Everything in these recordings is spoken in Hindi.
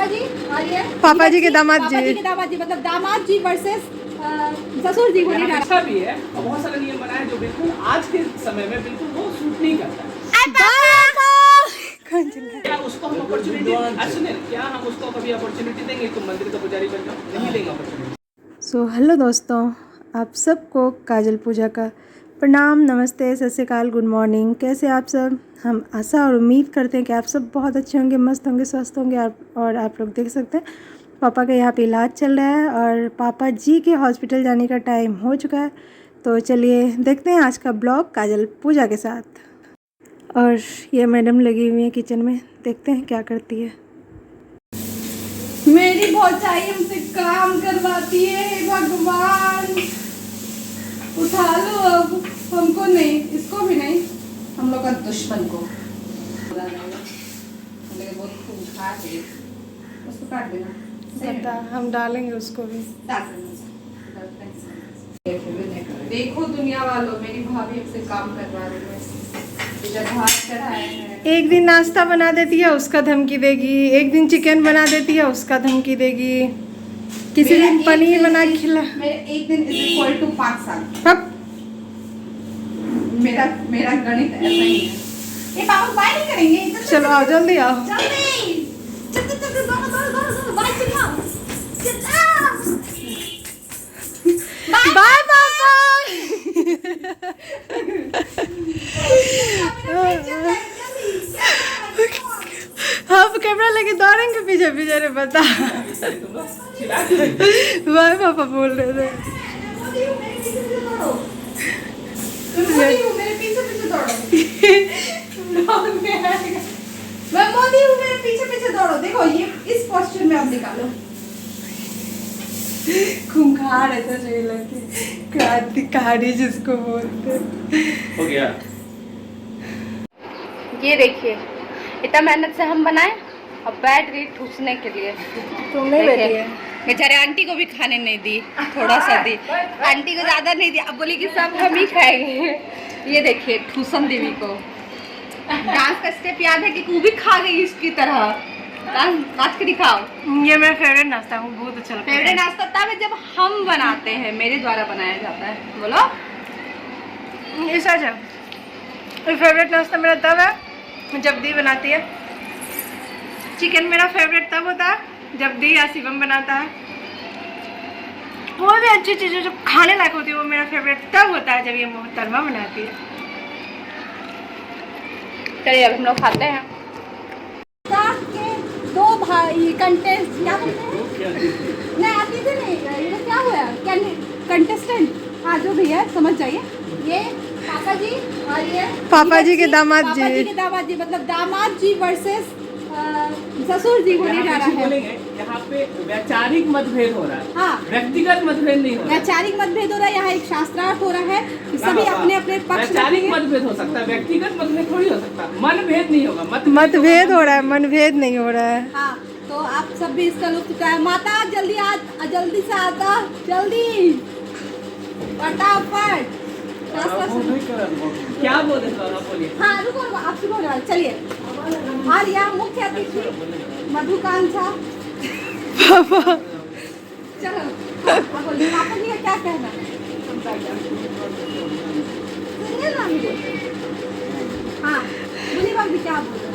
पापा जी और ये पापा जी के दामाद पापा जी जी। के दामाद जी, मतलब दामाद जी वर्सेस ससुर जी होने जा अच्छा भी है और बहुत सारे नियम बनाए जो बिल्कुल आज के समय में बिल्कुल वो सूट नहीं करता। कौन चिल्ला? क्या उसको हम अपॉर्चुनिटी सुने, क्या हम उसको कभी अपॉर्चुनिटी देंगे तुम मंदिर का पुजारी बन जाओ? नहीं देंगे अपॉर्चुनिटी। सो हेलो दोस्तों, आप सबको काजल पूजा का प्रणाम, नमस्ते, सत श्री अकाल, गुड मॉर्निंग। कैसे आप सब? हम आशा और उम्मीद करते हैं कि आप सब बहुत अच्छे होंगे, मस्त होंगे, स्वस्थ होंगे। और आप लोग देख सकते हैं पापा का यहाँ पे इलाज चल रहा है और पापा जी के हॉस्पिटल जाने का टाइम हो चुका है। तो चलिए देखते हैं आज का ब्लॉग काजल पूजा के साथ। और ये मैडम लगी हुई है किचन में, देखते हैं क्या करती है। मेरी भौजाई हमसे काम करवाती है, हे भगवान। उठा लो अब, हमको नहीं, इसको भी नहीं, हम लोग का दुश्मन को। बहुत खूब खा के उसको काट देना। हम डालेंगे उसको भी। देखो दुनिया वालों, मेरी भाभी हमसे काम करवा रही है। जब हाथ चढ़ाए हैं, एक दिन नाश्ता बना देती है उसका धमकी देगी, एक दिन चिकन बना देती है उसका धमकी देगी, किसी दिन पनीर बना के खिला। मेरे एक दिन इज इक्वल टू 5 साल। अब मेरा गणित ऐसा ही है। ये पापा बाय नहीं करेंगे? चलो आओ, जल्दी आओ। जल्दी चल चल चल, दौड़ो बाय चलो। बाय पापा। हम कैमरा लेके दौड़ेंगे पीछे पीछे, रे बता। बाय पापा बोल रहे थे। मेरे पीछे पीछे दौड़ो। मैं मोदी हूँ, मेरे पीछे पीछे दौड़ो। देखो ये इस पोस्चर में आप निकालो। खूंखार ऐसा चाहिए लगे, क्रांतिकारी जिसको बोलते। हो गया। ये देखिए, इतना मेहनत से हम बनाए और बैठ गई ठूसने के लिए। तुम नहीं बैठी है? बेचारे आंटी को भी खाने नहीं दी, थोड़ा सा दी। आंटी को ज्यादा नहीं दी, अब बोली कि सब हम ही खाएंगे। ये देखिए ठूसन देवी को डांस का स्टेप याद है कि वो भी खा गई इसकी तरह। नाच के दिखाओ। ये मेरा फेवरेट नाश्ता है, बहुत अच्छा लगता है। फेवरेट नाश्ता तब है जब हम बनाते हैं, मेरे द्वारा बनाया जाता है। बोलो ये सच है। फेवरेट नाश्ता मेरा तब है जब दी बनाती है। चिकन मेरा फेवरेट तब होता है जब दी या शिवम बनाता है। कोई भी अच्छी चीज़ें जो खाने लायक होती है वो मेरा फेवरेट तब होता है जब ये मोहतरमा बनाती है। चलिए अब हम लोग खाते हैं। के दो भाई कंटेस्ट क्या बोलते हैं? नहीं आती थी नहीं, ये क्या हुआ? कंटेस्टेंट, हाँ जो भी है समझ जाइए। ये पापा जी और ये पापा जी के दामाद पापा जी जी। के दामाद जी, मतलब दामाद जी वर्सेस ससुर जी होने जा रहा है। बोलेंगे यहाँ पे वैचारिक मतभेद हो रहा है। हाँ, व्यक्तिगत मतभेद नहीं हो रहा है। वैचारिक मतभेद हो रहा है। यहाँ एक शास्त्रार्थ हो रहा है, सभी अपने अपने पक्ष वैचारिक रखेंगे। मतभेद हो सकता है, व्यक्तिगत मतभेद थोड़ी हो सकता। मनभेद नहीं होगा, मतभेद हो रहा है, मनभेद नहीं हो रहा है। हाँ, तो आप सब भी इसका लुत्फ उठाएं। माता जल्दी आ, जल्दी से आता, जल्दी फटाफट। क्या बोले तो आप बोलिए। हाँ रुको रुको, आप शुरू हो। चलिए, और यहाँ मुख्य अतिथि मधुकांक्षा। चलो आप बोलिए, पापा जी का क्या कहना है? सुनिए ना मुझे। हाँ बोलिए भाभी, क्या बोल रहे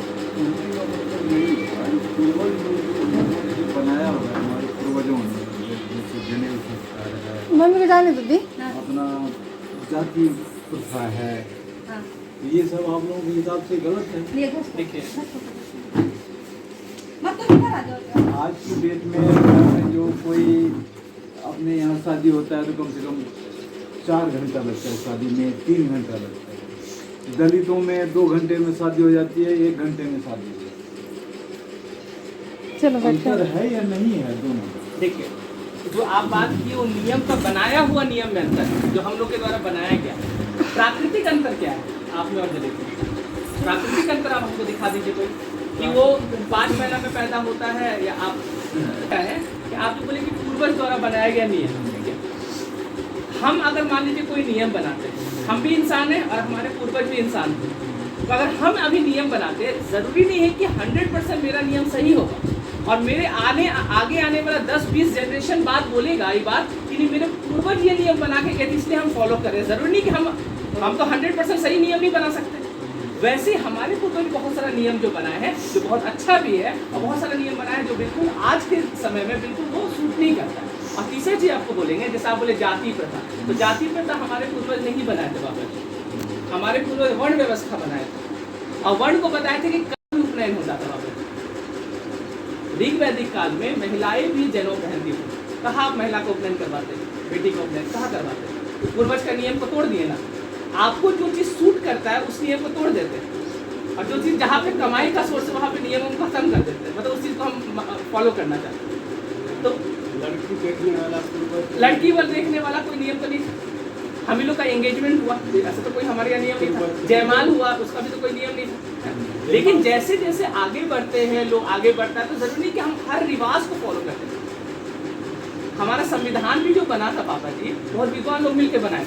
बनाया होगा हमारे पूर्वजों ने, जैसे जनेऊ संस्कार है, मम्मी को जाने दो दी। अपना जाति प्रथा है, हाँ, ये सब आप लोगों के हिसाब से गलत है। देखिए मत तो इधर आ जाओ। आज की डेट में जो कोई अपने यहाँ शादी होता है तो कम से कम 4 घंटा लगता है, शादी में 3 घंटा लगता है। दलितों में 2 घंटे में शादी हो जाती है, 1 घंटे में शादी हो जाती चलो है। बैठते अंतर हैं। है या नहीं है दोनों? देखिए, जो आप बात की वो नियम का बनाया हुआ नियम में अंतर है, जो हम लोग के द्वारा बनाया गया। प्राकृतिक अंतर क्या है आप में और जो देखिए, प्राकृतिक अंतर आप हमको दिखा दीजिए कोई, कि वो 5 महीना में पैदा होता है या आप क्या है कि आप जो बोले कि पूर्वज द्वारा बनाया गया नियम। ठीक है, हम अगर मान लीजिए कोई नियम बनाते हैं, हम भी इंसान हैं और हमारे पूर्वज भी इंसान थे, तो अगर हम अभी नियम बनाते हैं, ज़रूरी नहीं है कि 100% मेरा नियम सही होगा और मेरे आगे आने वाला 10-20 जनरेशन बाद बोलेगा ये बात कि नहीं मेरे पूर्वज ये नियम बना के गए थे इसलिए हम फॉलो करें। जरूरी नहीं कि हम तो 100% सही नियम नहीं बना सकते। वैसे हमारे पूर्वज बहुत सारा नियम जो बनाए हैं जो बहुत अच्छा भी है, और बहुत सारा नियम बनाए हैं जो बिल्कुल आज के समय में बिल्कुल वो सूट नहीं करता है। और तीसरा चीज आपको बोलेंगे, जैसे आप बोले जाति प्रथा, तो जाति प्रथा हमारे पूर्वज नहीं बनाए थे बाबा जी। हमारे पूर्वज वर्ण व्यवस्था बनाए थे और वर्ण को बताए थे कि कब उपनयन होता था बाबा जी। ऋग वैदिक काल में महिलाएं भी जनेऊ पहनती थी। कहाँ आप महिला को उपनयन करवाते, बेटी को उपनयन कहाँ करवाते? पूर्वज का नियम को तोड़ दिए ना। आपको जो चीज़ सूट करता है उस नियम को तोड़ देते हैं, और जो चीज़ जहाँ पे कमाई का सोर्स है वहाँ पे नियमों को खत्म कर देते हैं। मतलब उस चीज़ को हम फॉलो करना चाहते हैं। तो लड़की देखने वाला कोई नियम तो नहीं। हम ही लोग का एंगेजमेंट हुआ, ऐसा तो कोई हमारे यहाँ नियम नहीं था। जयमाल हुआ, उसका भी तो कोई नियम नहीं था। लेकिन जैसे जैसे आगे बढ़ते हैं लोग, आगे बढ़ता है तो जरूरी नहीं कि हम हर रिवाज को फॉलो करते हैं। हमारा संविधान भी जो बना था पापा जी, बहुत विद्वान लोग मिलकर बनाए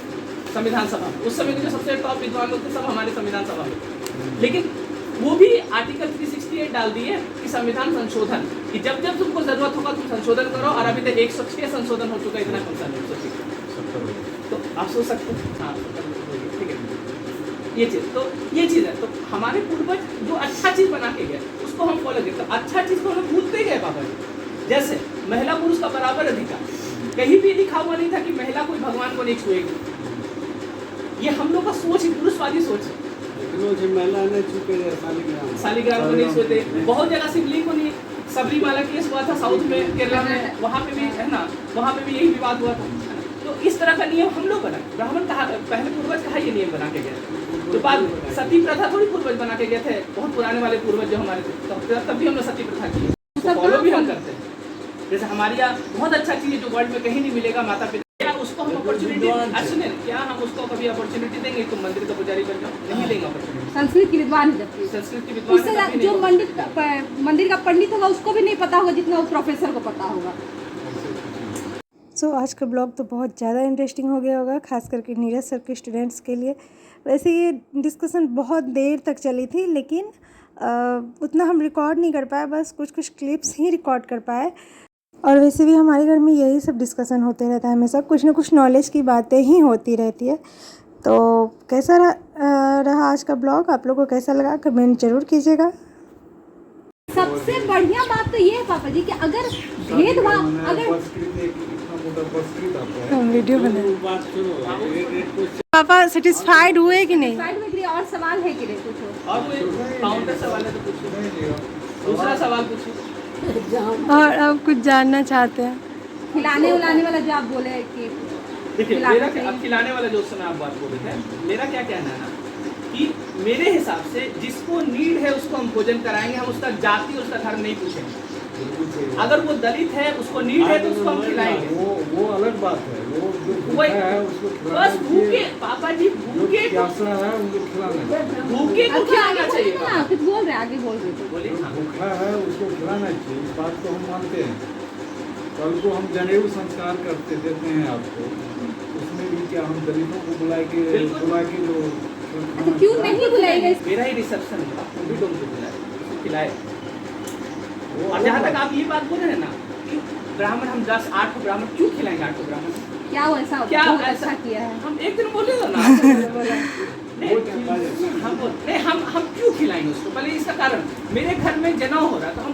संविधान सभा। उस समय के जो सबसे टॉप विद्वान लोग थे सब हमारे संविधान सभा में। लेकिन वो भी आर्टिकल 368 डाल दिए कि संविधान संशोधन, कि जब जब तुमको जरूरत होगा तुम संशोधन करो। और अभी तक 106 संशोधन हो चुका है, इतना कौन सा नहीं। तो आप सोच सकते हैं, हाँ ठीक है। ये चीज़ है। तो हमारे पूर्वज जो अच्छा चीज़ बना के गए उसको हम फॉलो करते। तो अच्छा चीज़ को हम भूलते गए बाबा जी। जैसे महिला पुरुष का बराबर अधिकार, कहीं भी लिखा हुआ नहीं था कि महिला कोई भगवान को नहीं छुएगी। ये हम लोग का सोच, पुरुषवादी सोच है। शालिग्राम को नहीं छूते, बहुत जगह शिवलिंग को नहीं। सबरीमाला केस हुआ था साउथ में, केरला में, वहाँ पे भी है ना, वहाँ पे भी यही विवाद हुआ था। तो इस तरह का नियम हम लोग बनाए। ब्राह्मण कहा पहले पूर्वज कहा ये नियम बना के गए। तो बाद सती प्रथा थोड़ी पूर्वज बना के गए थे, बहुत पुराने वाले पूर्वज जो हमारे थे, तब भी हम लोग सती प्रथा की, उसको फॉलो भी हम करते हैं। जैसे हमारे यहाँ बहुत अच्छा चीज़ है जो वर्ल्ड में कहीं नहीं मिलेगा, माता पिता। क्या उसको हम अपॉर्चुनिटी, सुनिए, क्या हम उसको कभी अपॉर्चुनिटी देंगे तुम मंदिर का पुजारी बन जाओ? नहीं देंगे अपॉर्चुनिटी। संस्कृत की विद्वान है, जबकि संस्कृत की विद्वान उससे जो मंदिर का पंडित होगा उसको भी नहीं पता होगा जितना उस प्रोफेसर को पता होगा। सो आज का ब्लॉग तो बहुत ज़्यादा इंटरेस्टिंग हो गया होगा, खास करके नीरज सर के स्टूडेंट्स के लिए। वैसे ये डिस्कशन बहुत देर तक चली थी, लेकिन उतना हम रिकॉर्ड नहीं कर पाए, बस कुछ कुछ क्लिप्स ही रिकॉर्ड कर पाए। और वैसे भी हमारे घर में यही सब डिस्कशन होते रहता है, हमेशा कुछ ना कुछ नॉलेज की बातें ही होती रहती है। तो कैसा रहा आज का ब्लॉग, आप लोगों को कैसा लगा कमेंट जरूर कीजिएगा। सबसे बढ़िया बात तो ये है पापा जी कि अगर भेदभाव, अगर हम वीडियो बनाए, पापा सेटिस्फाइड हुए कि नहीं? साइड में के लिए और सवाल है कि नहीं कुछ और कोई काउंटर सवाल है तो पूछो, दूसरा सवाल पूछो। और अब कुछ जानना चाहते हैं? खिलाने उलाने वाला जो आप बोले कि देखिए मेरा अब खिलाने वाला जो समय आप बात बोले थे, मेरा क्या कहना है ना कि मेरे हिसाब से जिसको नीड है उसको हम भोजन कराएंगे। हम उसका जाति उसका धर्म नहीं पूछेंगे। अगर वो दलित है उसको नीड है तो उसको हम खिलाएंगे, वो अलग बात है। वो जो भूखा है उसको बस भूखे पापा जी, भूखे प्यासा है उनको खिलाना चाहिए। भूखे को खिलाना चाहिए। ना कुछ बोल रहे आगे बोल रहे थे, बोलिए। भूखा है उसको खिलाना चाहिए, इस बात को हम मानते हैं। कल को हम जनेऊ संस्कार करते देते हैं आपको, उसमें भी क्या हम दलितों को बुला के जो अच्छा क्यों नहीं बुलाएंगे? मेरा ही रिसेप्शन है, आप भी लोग बुलाए खिलाए। और जहाँ तक आप ये बात बोल रहे हैं ना कि ब्राह्मण हम 10-8 ब्राह्मण क्यों खिलाएंगे? 8 ब्राह्मण क्या वो ऐसा क्या बहुत ऐसा अच्छा किया है? हम एक दिन बोले तो ना नहीं, हम क्यों खिलाएंगे उसको? पहले इसका कारण, मेरे घर में जनेऊ हो रहा है तो हम